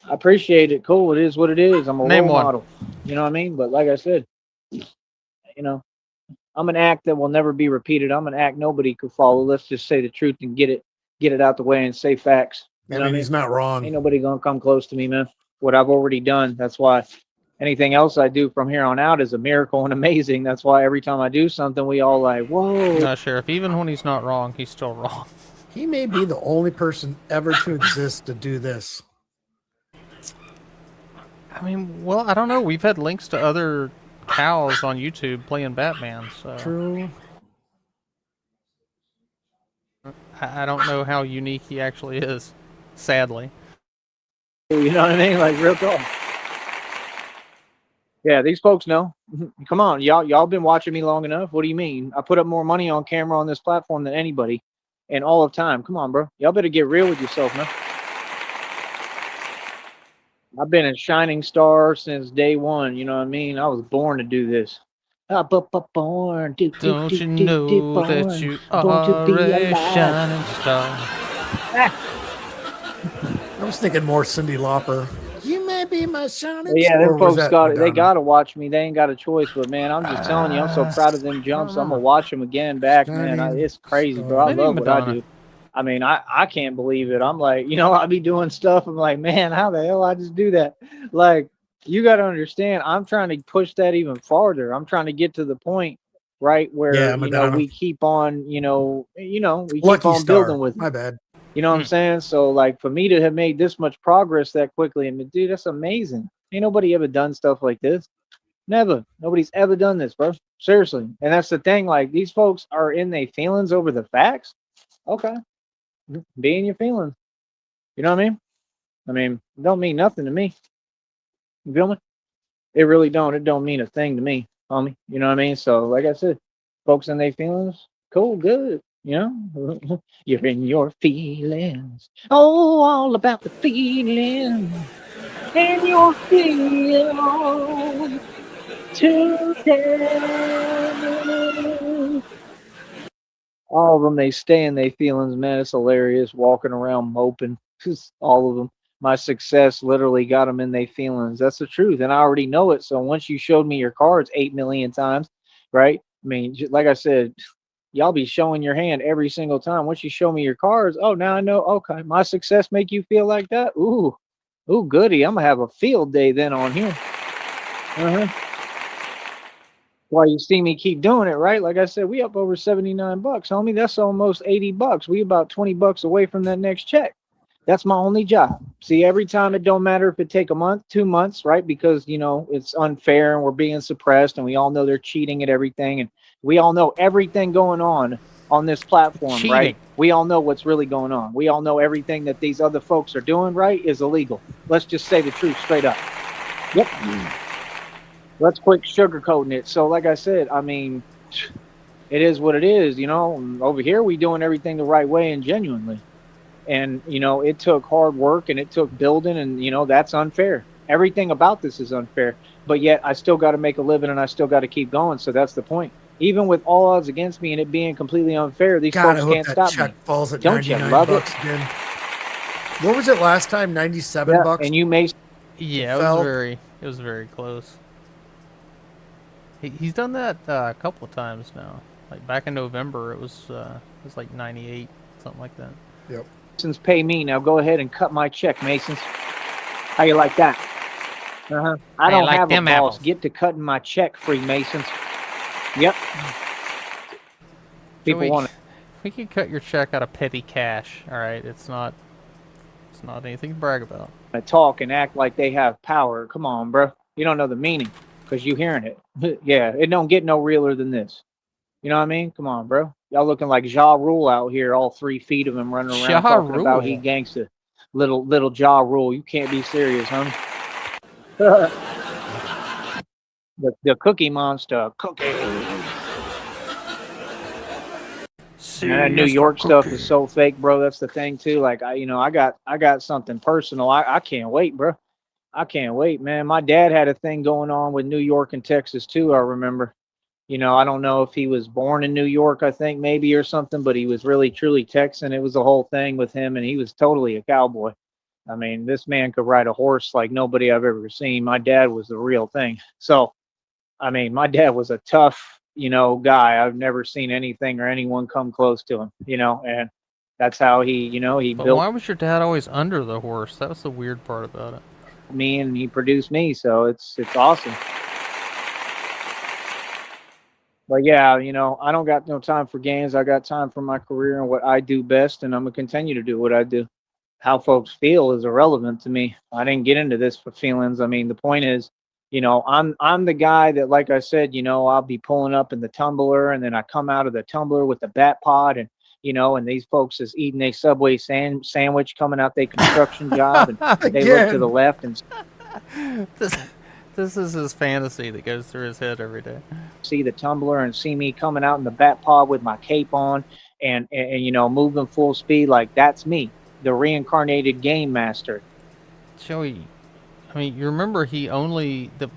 I appreciate it. Cool. It is what it is. I'm a Name role one. model. You know what I mean? But like I said, I'm an act that will never be repeated. I'm an act nobody could follow. Let's just say the truth and get it out the way and say facts. You know what I mean? He's not wrong. Ain't nobody gonna come close to me, man. What I've already done. That's why anything else I do from here on out is a miracle and amazing. That's why every time I do something, we all like, whoa. No, Sheriff, even when he's not wrong, he's still wrong. He may be the only person ever to exist to do this. I mean, well, I don't know. We've had links to other cows on YouTube playing Batman, so True. I don't know how unique he actually is. Sadly, You know what I mean? Like real talk. Yeah, these folks know. Come on, y'all been watching me long enough. What do you mean? I put up more money on camera on this platform than anybody in all of time. Come on, bro. Y'all better get real with yourself, man. I've been a shining star since day one. You know what I mean? I was born to do this. Born, don't you know that you born to are be a alive. shining star? I was thinking more Cyndi Lauper. You may be my shining Yeah, star. them Or was folks that got it. They Madonna? gotta watch me. They ain't got a choice. But man, I'm just telling you, I'm so proud of them jumps. I'm gonna watch them again back, man. Shining It's crazy, bro. star. I Maybe love what I Madonna. do. I mean, I can't believe it. I'm like, I be doing stuff. I'm like, man, how the hell I just do that? Like, you got to understand. I'm trying to push that even farther. I'm trying to get to the point, right, where Yeah, Madonna. we keep on, we keep Lucky on Star. building with it. My bad. You know what I'm saying? So, like, for me to have made this much progress that quickly, and dude, that's amazing. Ain't nobody ever done stuff like this. Never. Nobody's ever done this, bro. Seriously. And that's the thing. Like, these folks are in their feelings over the facts. Okay. Be in your feelings. You know what I mean? I mean, it don't mean nothing to me. You feel me? It really don't. It don't mean a thing to me, homie. You know what I mean? So, like I said, folks in their feelings, cool, good. You know, you're in your feelings. Oh, all about the feelings and your feelings today. All of them, they stay in their feelings, man. It's hilarious walking around moping. Just all of them. My success literally got them in their feelings. That's the truth. And I already know it. So once you showed me your cards 8 million times, right? I mean, like I said, y'all be showing your hand every single time. Once you show me your cards, oh, now I know. Okay, my success make you feel like that? Ooh, goody. I'm going to have a field day then on here. Uh-huh. Why you see me keep doing it, right? Like I said, we up over 79 bucks, homie. That's almost 80 bucks. We about 20 bucks away from that next check. That's my only job. See, every time it don't matter if it take a month, 2 months, right? Because, it's unfair and we're being suppressed and we all know they're cheating at everything. And we all know everything going on this platform, Cheating. right? We all know what's really going on. We all know everything that these other folks are doing, right, is illegal. Let's just say the truth straight up. Yep. Let's quit sugarcoating it. So, like I said, I mean, it is what it is. Over here we doing everything the right way and genuinely. And it took hard work and it took building, and that's unfair. Everything about this is unfair. But yet I still got to make a living and I still got to keep going. So that's the point. Even with all odds against me and it being completely unfair, these God, I folks hope can't that stop check me. falls at Don't you 99 love it? bucks again. What was it last time? 97 Yeah, bucks? and you may Yeah, fell. it was very close. He's done that a couple of times now. Like back in November, it was like 98, something like that. Yep. Masons pay me. Now go ahead and cut my check, Masons. How you like that? Uh-huh. I don't like have a them boss. apples. Get to cutting my check, Freemasons. Yep. People want to. We can cut your check out of petty cash. All right, it's not anything to brag about. Talk and act like they have power. Come on, bro. You don't know the meaning because you hearing it. Yeah, it don't get no realer than this. You know what I mean? Come on, bro. Y'all looking like Ja Rule out here, all 3 feet of him running around Ja talking about he Rule. gangsta. Little Ja Rule. You can't be serious, huh? the Cookie Monster. Cookie. And that New York stuff is so fake, bro. That's the thing too. Like I got something personal. I can't wait, bro. I can't wait, man. My dad had a thing going on with New York and Texas too. I remember. I don't know if he was born in New York, I think maybe or something, but he was really truly Texan. It was a whole thing with him, and he was totally a cowboy. I mean, this man could ride a horse like nobody I've ever seen. My dad was the real thing. So, I mean, my dad was a tough, guy. I've never seen anything or anyone come close to him, and that's how he But built why was your dad always under the horse? That was the weird part about it. me and he produced me. So it's awesome. But yeah, you know, I don't got no time for games. I got time for my career and what I do best, and I'm gonna continue to do what I do. How folks feel is irrelevant to me. I didn't get into this for feelings. I mean, the point is, you know, I'm the guy that, like I said, you know, I'll be pulling up in the tumbler, and then I come out of the tumbler with the bat pod, and you know, and these folks is eating a Subway sandwich coming out their construction job, and they look to the Again. left and this, this is his fantasy that goes through his head every day. see the tumbler and see me coming out in the bat pod with my cape on and you know moving full speed. Like that's me, the reincarnated game master. Joey, I mean, you remember he only the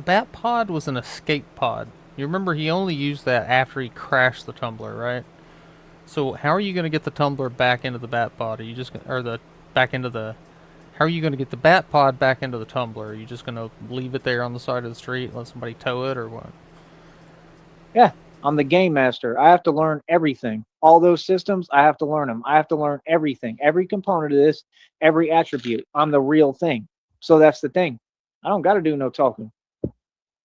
bat pod was an escape pod. You remember he only used that after he crashed the tumbler, right? So how are you going to get the tumbler back into the bat pod? Are you just or the back into the? How are you going to get the bat pod back into the tumbler? Are you just going to leave it there on the side of the street, let somebody tow it, or what? Yeah, I'm the game master. I have to learn everything. All those systems, I have to learn them. I have to learn everything, every component of this, every attribute. I'm the real thing. So that's the thing. I don't got to do no talking.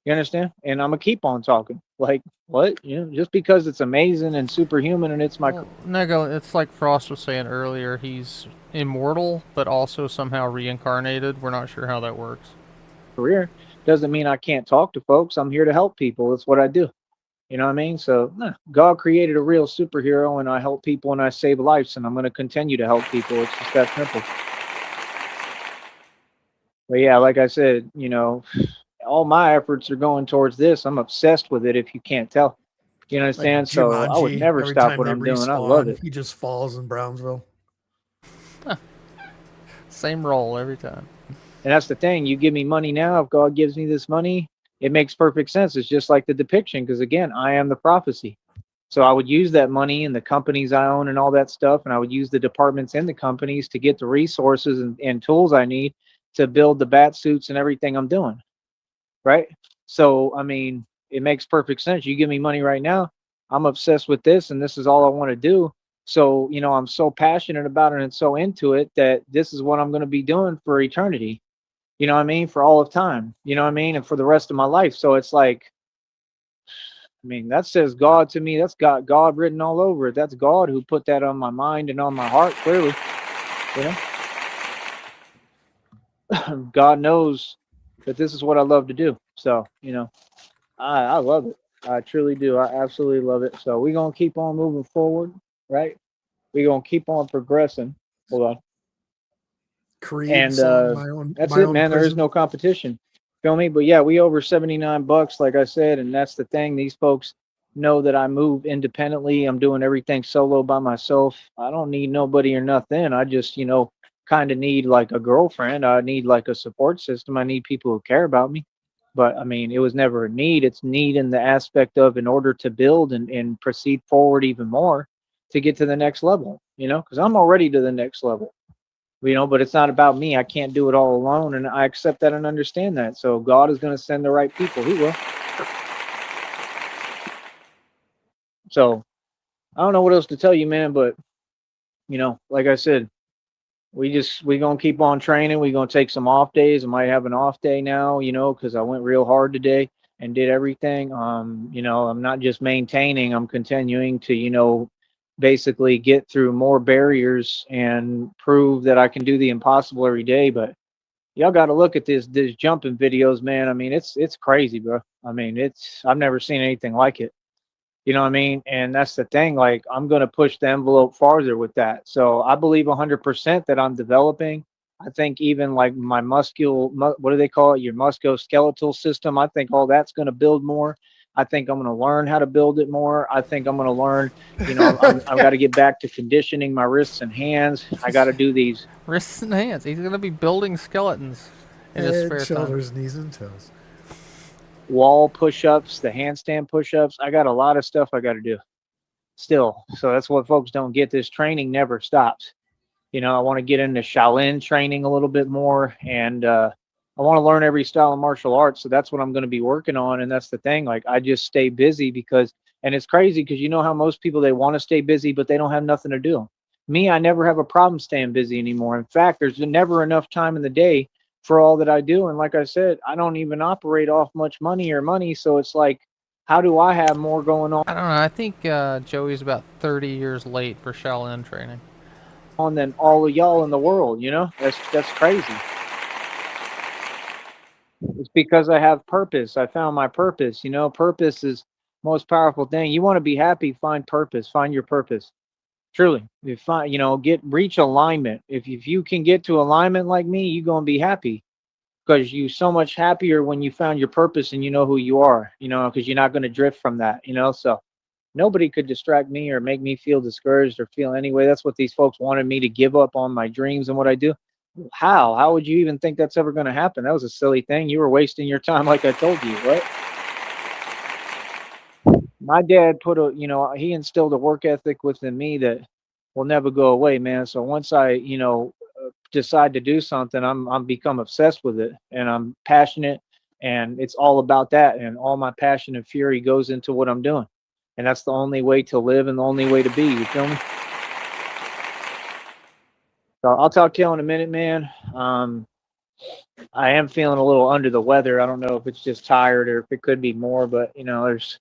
You understand? And I'm gonna keep on talking. Like what? You know, just because it's amazing and superhuman and it's my Well, Nego, it's like Frost was saying earlier. He's immortal, but also somehow reincarnated. We're not sure how that works. career, doesn't mean I can't talk to folks. I'm here to help people. That's what I do. You know what I mean? So nah, God created a real superhero, and I help people and I save lives, and I'm gonna continue to help people. It's just that simple. But yeah, like I said, you know, all my efforts are going towards this. I'm obsessed with it. If you can't tell, you Like understand? So I would Jumanji, never every stop time what they I'm doing. I love respawn, it. he just falls in Brownsville. Same role every time. And that's the thing. You give me money now. If God gives me this money, it makes perfect sense. It's just like the depiction, because again, I am the prophecy. So I would use that money and the companies I own and all that stuff, and I would use the departments in the companies to get the resources and tools I need to build the bat suits and everything I'm doing. Right? So I mean, it makes perfect sense. You give me money right now, I'm obsessed with this, and this is all I want to do. So you know, I'm so passionate about it and so into it that this is what I'm going to be doing for eternity. You know what I mean? For all of time. You know what I mean? And for the rest of my life. So it's like, I mean, that says God to me. That's got God written all over it. That's God who put that on my mind and on my heart, clearly. You know, God knows that this is what I love to do. So, you know, I love it. I truly do. I absolutely love it. So we're gonna keep on moving forward, right? We're gonna keep on progressing. Hold on. Creating And some that's my it, own man. There is prison. no competition. Feel me? But yeah, we over $79, like I said, and that's the thing. These folks know that I move independently. I'm doing everything solo by myself. I don't need nobody or nothing. I just, you know, kind of need like a girlfriend. I need like a support system. I need people who care about me. But I mean, it was never a need. It's need in the aspect of in order to build and proceed forward even more to get to the next level, you know, because I'm already to the next level, you know, but it's not about me. I can't do it all alone, and I accept that and understand that. So God is going to send the right people. He will. So I don't know what else to tell you, man, but you know, like I said, we gonna keep on training. We gonna take some off days. I might have an off day now, you know, because I went real hard today and did everything. You know, I'm not just maintaining. I'm continuing to, you know, basically get through more barriers and prove that I can do the impossible every day. But y'all got to look at this jumping videos, man. I mean, it's crazy, bro. I mean, it's I've never seen anything like it. You know what I mean? And that's the thing. Like, I'm going to push the envelope farther with that. So I believe 100% that I'm developing. I think even like my what do they call it? Your musculoskeletal system. I think all that's going to build more. I think I'm going to learn how to build it more. I think I'm going to learn, you know, I've got to get back to conditioning my wrists and hands. I got to do these Wrists and hands. He's going to be building skeletons in his Head, spare time. shoulders, knees, and toes. wall push-ups, the handstand push-ups. I got a lot of stuff I got to do still. So that's what folks don't get. This training never stops. You know, I want to get into Shaolin training a little bit more, and I want to learn every style of martial arts. So that's what I'm going to be working on. And that's the thing. Like, I just stay busy because, and it's crazy because you know how most people, they want to stay busy, but they don't have nothing to do. Me, I never have a problem staying busy anymore. In fact, there's never enough time in the day for all that I do. And like I said, I don't even operate off much money or money. So it's like, How do I have more going I don't know. I think Joey's about 30 years late for Shaolin training. on than all of y'all in the world? You know, that's crazy. It's because I have purpose. I found my purpose. You know, purpose is most powerful thing. You want to be happy, find purpose, find your purpose. Truly, you find, reach alignment. If you can get to alignment like me, you're gonna be happy because you so much happier when you found your purpose and you know who you are. You know, because you're not gonna drift from that. You know, so nobody could distract me or make me feel discouraged or feel anyway. That's what these folks wanted me to give up on my dreams and what I do. How? How would you even think that's ever going to happen? That was a silly thing. You were wasting your time, like I told you, right? My dad he instilled a work ethic within me that will never go away, man. So once I, decide to do something, I'm become obsessed with it, and I'm passionate, and it's all about that, and all my passion and fury goes into what I'm doing, and that's the only way to live and the only way to be. You feel me? So I'll talk to you in a minute, man. I am feeling a little under the weather. I don't know if it's just tired or if it could be more, but there's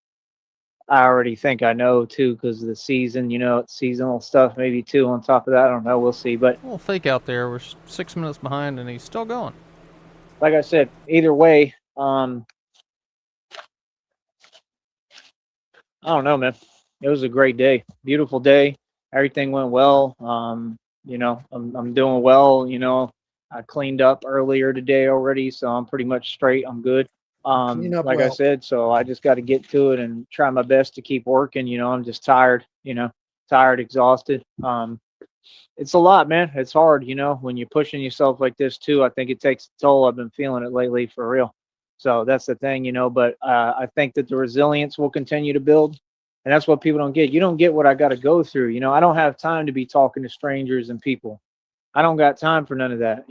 I already think I know too because of the season. It's seasonal stuff maybe too. On top of that, I don't know. We'll see. But A little fake out there. We're 6 minutes behind, and he's still going. like I said, either way, I don't know, man. It was a great day, beautiful day. Everything went well. I'm doing well. I cleaned up earlier today already, so I'm pretty much straight. I'm good. Clean up Like I well. said, so I just got to get to it and try my best to keep working. I'm just tired. Tired, exhausted. It's a lot, man. It's hard. When you're pushing yourself like this too. I think it takes a toll. I've been feeling it lately for real. So that's the thing. But I think that the resilience will continue to build, and that's what people don't get. You don't get what I got to go through. I don't have time to be talking to strangers and people. I don't got time for none of that.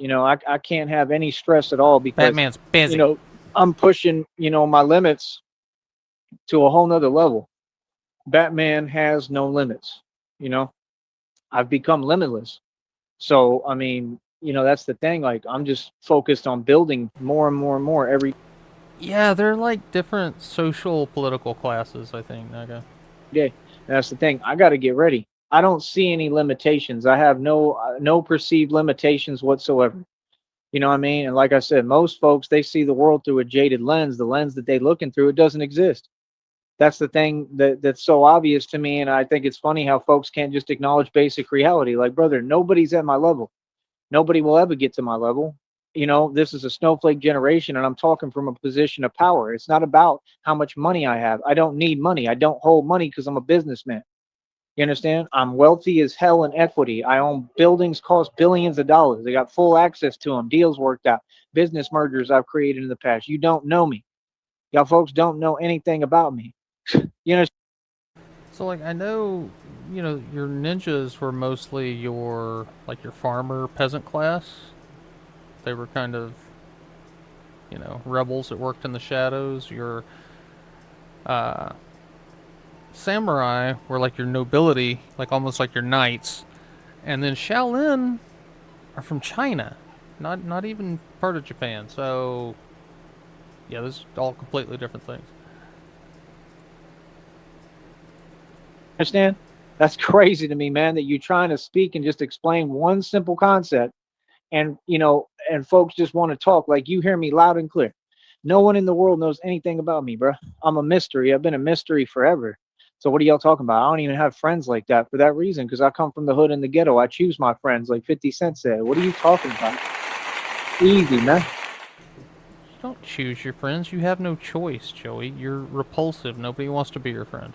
I can't have any stress at all because Batman's you busy. know I'm pushing my limits to a whole nother level. Batman has no limits. You know, I've become limitless. So I mean, that's the thing. Like I'm just focused on building more and more and more every Yeah, they're like different social political classes, I think, Naga. day. And that's the thing. I got to get ready. I don't see any limitations. I have no perceived limitations whatsoever. You know what I mean? And like I said, most folks they see the world through a jaded lens. The lens that they looking through, it doesn't exist. That's the thing that's so obvious to me. And I think it's funny how folks can't just acknowledge basic reality. Like, brother, nobody's at my level. Nobody will ever get to my level. This is a snowflake generation, and I'm talking from a position of power. It's not about how much money I have. I don't need money. I don't hold money because I'm a businessman. You understand? I'm wealthy as hell in equity. I own buildings cost billions of dollars. I got full access to them, deals worked out, business mergers I've created in the past. You don't know me. Y'all folks don't know anything about me. You know, So, like, I know, your ninjas were mostly your farmer peasant class. They were kind of, rebels that worked in the shadows. Your uh, samurai were like your nobility, like almost like your knights. And then Shaolin are from China, not even part of Japan. So, yeah, this is all completely different things. understand? That's crazy to me, man, that you're trying to speak and just explain one simple concept and folks just want to talk like you hear me loud and clear. No one in the world knows anything about me, bro. I'm a mystery. I've been a mystery forever. So what are y'all talking about? I don't even have friends like that for that reason because I come from the hood and the ghetto. I choose my friends, like 50 Cent said. What are you talking about? Easy, man. You don't choose your friends. You have no choice, Joey. You're repulsive. Nobody wants to be your friend.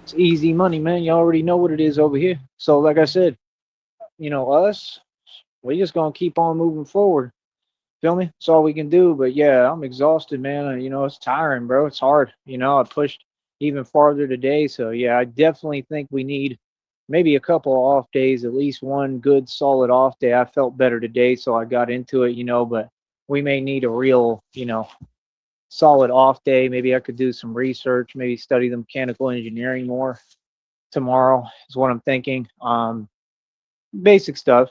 It's easy money, man. You already know what it is over here. So like I said, us, we just gonna keep on moving forward. Feel me? That's all we can do. But yeah, I'm exhausted, man. It's tiring, bro. It's hard. I pushed even farther today. So yeah, I definitely think we need maybe a couple of off days, at least one good solid off day. I felt better today, so I got into it, but we may need a real, solid off day. Maybe I could do some research, maybe study the mechanical engineering more tomorrow is what I'm thinking. Basic stuff,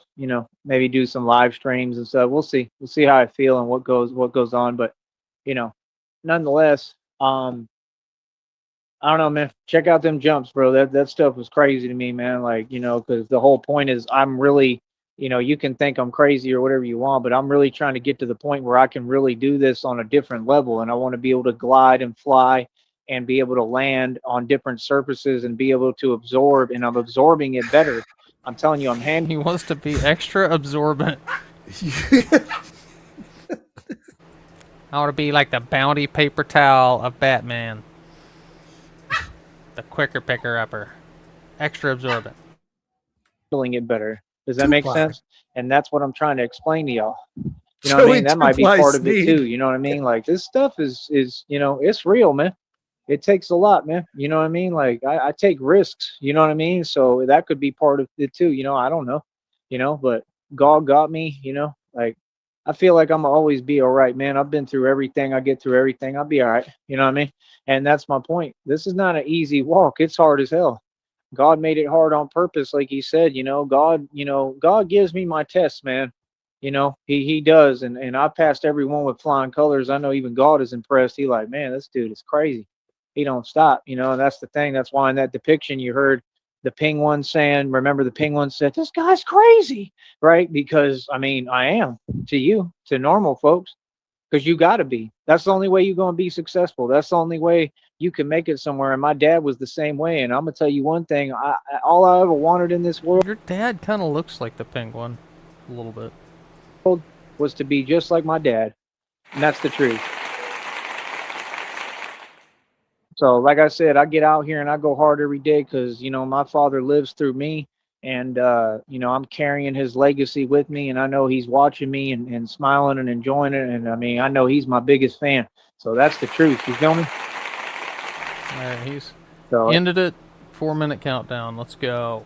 maybe do some live streams and stuff. We'll see. We'll see how I feel and what goes on. But, you know, nonetheless, I don't know, man. Check out them jumps, bro. That stuff was crazy to me, man. Like, because the whole point is I'm really, you can think I'm crazy or whatever you want, but I'm really trying to get to the point where I can really do this on a different level, and I want to be able to glide and fly and be able to land on different surfaces and be able to absorb, and I'm absorbing it better. I'm telling you, I'm He wants to be extra absorbent. I want to be like the bounty paper towel of Batman. The quicker picker upper. Extra absorbent. handling it better. Does that make sense? And that's what I'm trying to explain to y'all. You know what I Joey mean? That might be two-ply part of it Sneed. too. You know what I mean? Like this stuff is it's real, man. It takes a lot, man. You know what I mean? Like I take risks, you know what I mean? So that could be part of it too, I don't know. But God got me, like I feel like I'm always be all right, man. I've been through everything. I get through everything. I'll be all right. You know what I mean? And that's my point. This is not an easy walk. It's hard as hell. God made it hard on purpose, like he said, God gives me my tests, man. He does, and I passed every one with flying colors. I know even God is impressed. He like, man, this dude is crazy. He don't stop, and that's the thing. That's why in that depiction you heard the penguin saying, remember the penguin said, this guy's crazy, right? Because I mean, I am to normal folks, because you got to be. That's the only way you're going to be successful. That's the only way you can make it somewhere. And my dad was the same way. And I'm gonna tell you one thing: all I ever wanted in this world Your dad kind of looks like the penguin, a little bit. was to be just like my dad, and that's the truth. So, like I said, I get out here and I go hard every day because my father lives through me, and I'm carrying his legacy with me, and I know he's watching me and smiling and enjoying it, and I mean I know he's my biggest fan. So that's the truth. You feel me? All right, he's So ended it. 4-minute countdown. Let's go.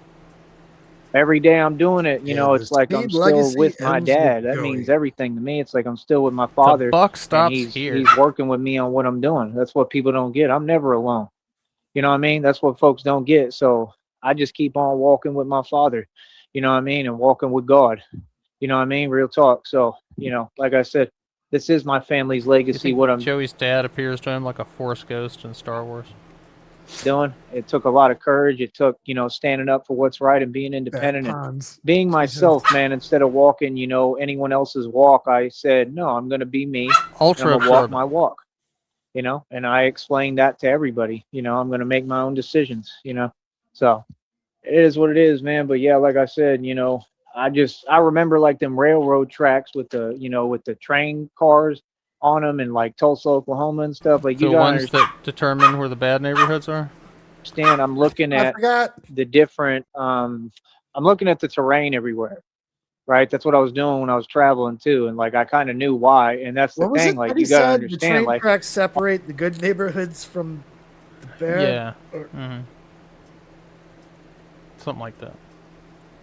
every day I'm doing it, Yeah, the it's like I'm Sneed still legacy with my ends with dad. That Joey. means everything to me. It's like I'm still with my The father, buck and stops he's here. he's working with me on what I'm doing. That's what people don't get. I'm never alone. You know what I mean? That's what folks don't get. So I just keep on walking with my father, you know what I mean, and walking with God. You know what I mean? Real talk. So, like I said, this is my family's You legacy, think what I'm Joey's dad appears to him like a Force ghost in Star Wars? doing. It took a lot of courage. It took, standing up for what's right and being Fat independent and Ponds. being Jesus. myself, man. Instead of walking, anyone else's walk, I said, no, I'm going to be me. I'm Ultra going to walk absorbent. my walk, and I explained that to everybody. I'm going to make my own decisions, So it is what it is, man. But yeah, like I said, I remember like them railroad tracks with the train cars on them and like Tulsa, Oklahoma and stuff. Like you The gotta ones that determine where the bad neighborhoods are? understand, I'm looking I at forgot. the different I'm looking at the terrain everywhere, right? That's what I was doing when I was traveling too, and like I kind of knew why. And that's the What was thing, it like that he you gotta said? The understand, train like tracks separate the good neighborhoods from the bad. Yeah. Or- Something like that.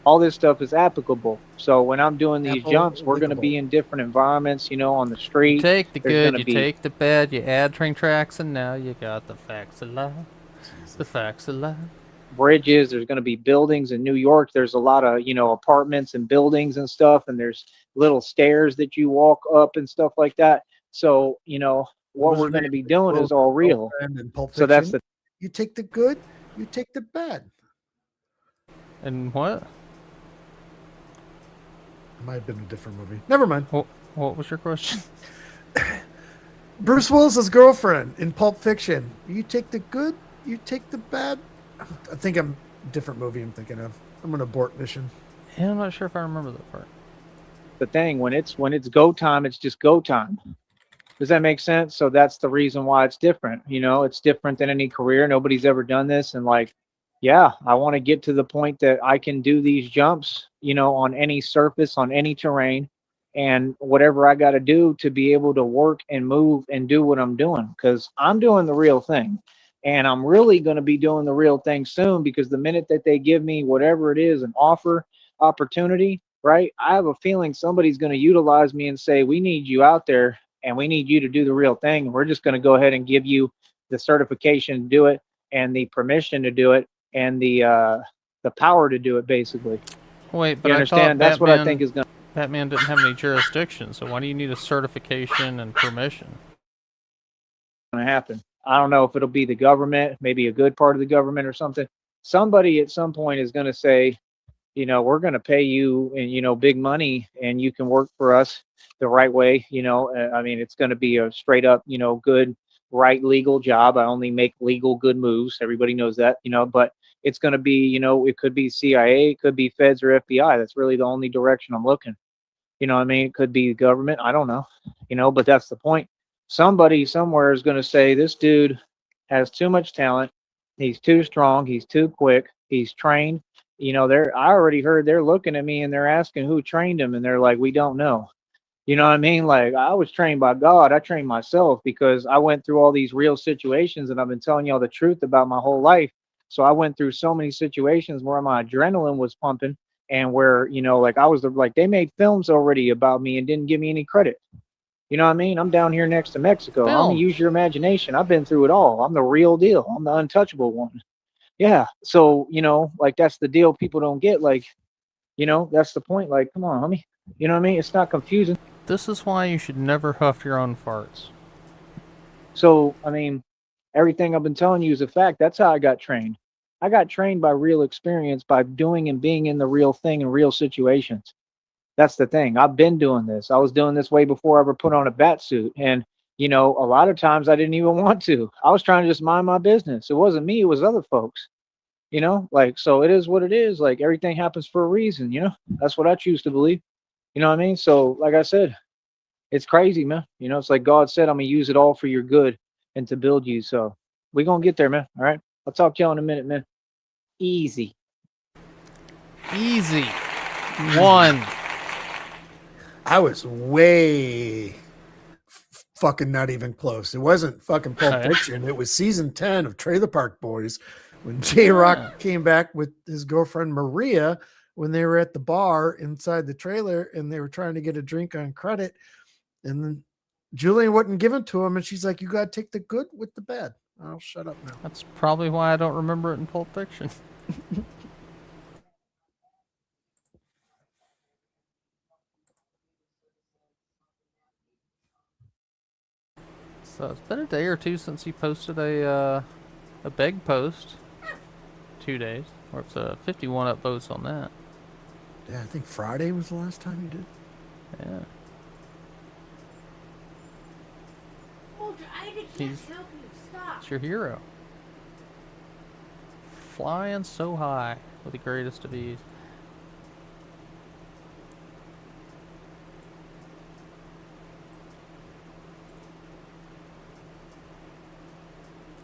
all this stuff is applicable. So when I'm doing these jumps, we're gonna Applicable. be in different environments, on the You street. take the There's good, gonna you be take the bad, you add train tracks, and now you got the facts of life. The facts of life. bridges. There's going to be buildings in New York. There's a lot of, apartments and buildings and stuff. And there's little stairs that you walk up and stuff like that. So, What what was we're the going to name be of the doing quote is all of real. Girlfriend in Pulp So that's Fiction? the You take the good, you take the bad. And what? It might have been a different movie. Never mind. What was your question? Bruce Willis's girlfriend in Pulp Fiction. You take the good, you take the bad. I think I'm different movie I'm thinking of. I'm an abort mission. Yeah, I'm not sure if I remember that part. the thing. When it's go time, it's just go time. Does that make sense? So that's the reason why it's different. It's different than any career. Nobody's ever done this. And like, yeah, I want to get to the point that I can do these jumps, on any surface, on any terrain, and whatever I got to do to be able to work and move and do what I'm doing, because I'm doing the real thing. And I'm really going to be doing the real thing soon, because the minute that they give me whatever it is, an offer, opportunity, right? I have a feeling somebody's going to utilize me and say, we need you out there and we need you to do the real thing. And we're just going to go ahead and give you the certification to do it and the permission to do it and the power to do it, basically. Wait, but You I thought understand? That's what I think is going Batman didn't have any jurisdiction, so why do you need a certification and permission? to happen. I don't know if it'll be the government, maybe a good part of the government or something. Somebody at some point is going to say, we're going to pay you and, big money and you can work for us the right way. I mean, it's going to be a straight up, good, right, legal job. I only make legal, good moves. Everybody knows that, but it's going to be, it could be CIA, it could be feds or FBI. That's really the only direction I'm looking. I mean, it could be government. I don't know, but that's the point. Somebody somewhere is going to say, this dude has too much talent. He's too strong. He's too quick. He's trained. I already heard they're looking at me and they're asking who trained him. And they're like, we don't know. You know what I mean? Like, I was trained by God. I trained myself because I went through all these real situations and I've been telling y'all the truth about my whole life. So I went through so many situations where my adrenaline was pumping and where, like I was like, they made films already about me and didn't give me any credit. You know what I mean? I'm down here next to Mexico. I'm gonna Film. use your imagination. I've been through it all. I'm the real deal. I'm the untouchable one. Yeah. So, like that's the deal people don't get. Like, that's the point. Like, come on, homie. You know what I mean? It's not confusing. This is why you should never huff your own farts. So, I mean, everything I've been telling you is a fact. That's how I got trained. I got trained by real experience, by doing and being in the real thing in real situations. That's the thing. I've been doing this. I was doing this way before I ever put on a bat suit. And, a lot of times I didn't even want to. I was trying to just mind my business. It wasn't me, it was other folks. Like, so it is what it is. Like, everything happens for a reason, That's what I choose to believe. You know what I mean? So, like I said, it's crazy, man. It's like God said, I'm going to use it all for your good and to build you. So, we're going to get there, man. All right. I'll talk to y'all in a minute, man. Easy. Easy. One. I was way fucking not even close. It wasn't fucking Pulp Fiction. It was season 10 of Trailer Park Boys when J-Rock came back with his girlfriend Maria when they were at the bar inside the trailer and they were trying to get a drink on credit. And then Julian wasn't given to him. And she's like, you got to take the good with the bad. I'll shut up now. That's probably why I don't remember it in Pulp Fiction. So it's been a day or two since he posted a beg post. 2 days. Or it's 51 upvotes on that. Yeah, I think Friday was the last time you did. Yeah. He's it's your hero. Flying so high with the greatest of ease.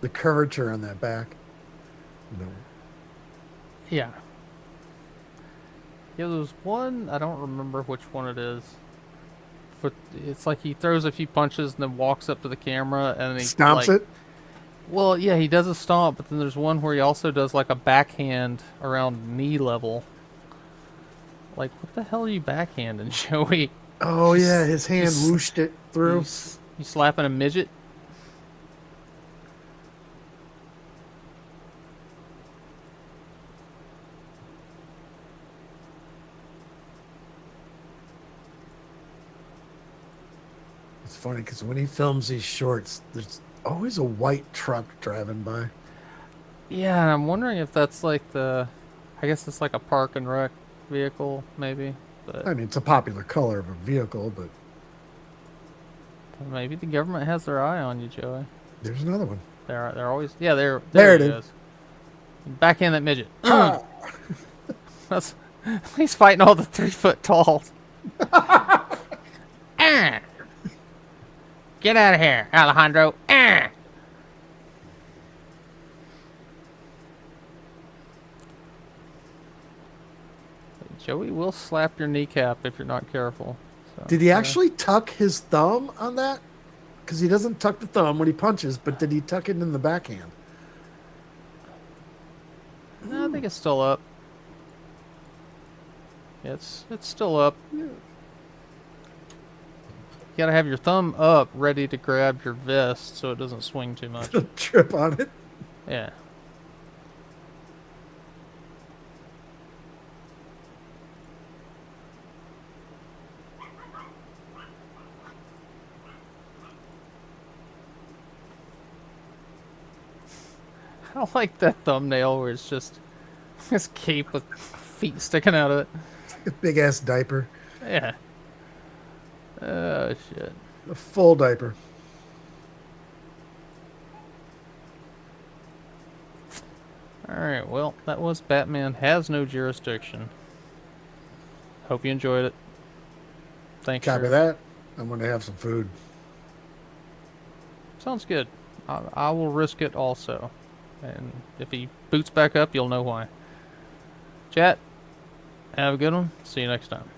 The curvature on that back. No. Yeah. Yeah, there's one, I don't remember which one it is. But it's like he throws a few punches and then walks up to the camera and then he stomps it? Well, yeah, he does a stomp, but then there's one where he also does like a backhand around knee level. Like, what the hell are you backhanding, Joey? Oh, yeah, his hand whooshed it through. You slapping a midget? It's funny because when he films these shorts, there's always a white truck driving by. Yeah, and I'm wondering if that's like I guess it's like a park and rec vehicle, maybe. But I mean, it's a popular color of a vehicle, but maybe the government has their eye on you, Joey. There's another one. They're always there it is. Backhand that midget. That's he's fighting all the 3 foot talls. Get out of here, Alejandro. Joey will slap your kneecap if you're not careful. So, did he actually tuck his thumb on that? Because he doesn't tuck the thumb when he punches, but did he tuck it in the backhand? No, I think it's still up. Yeah, it's still up. You gotta have your thumb up, ready to grab your vest so it doesn't swing too much. Trip on it. Yeah. I like that thumbnail where it's just this cape with feet sticking out of it. A big ass diaper. Yeah. Oh, shit. A full diaper. Alright, well, that was Batman Has No Jurisdiction. Hope you enjoyed it. Thanks. Copy that. I'm going to have some food. Sounds good. I will risk it also. And if he boots back up, you'll know why. Chat, have a good one. See you next time.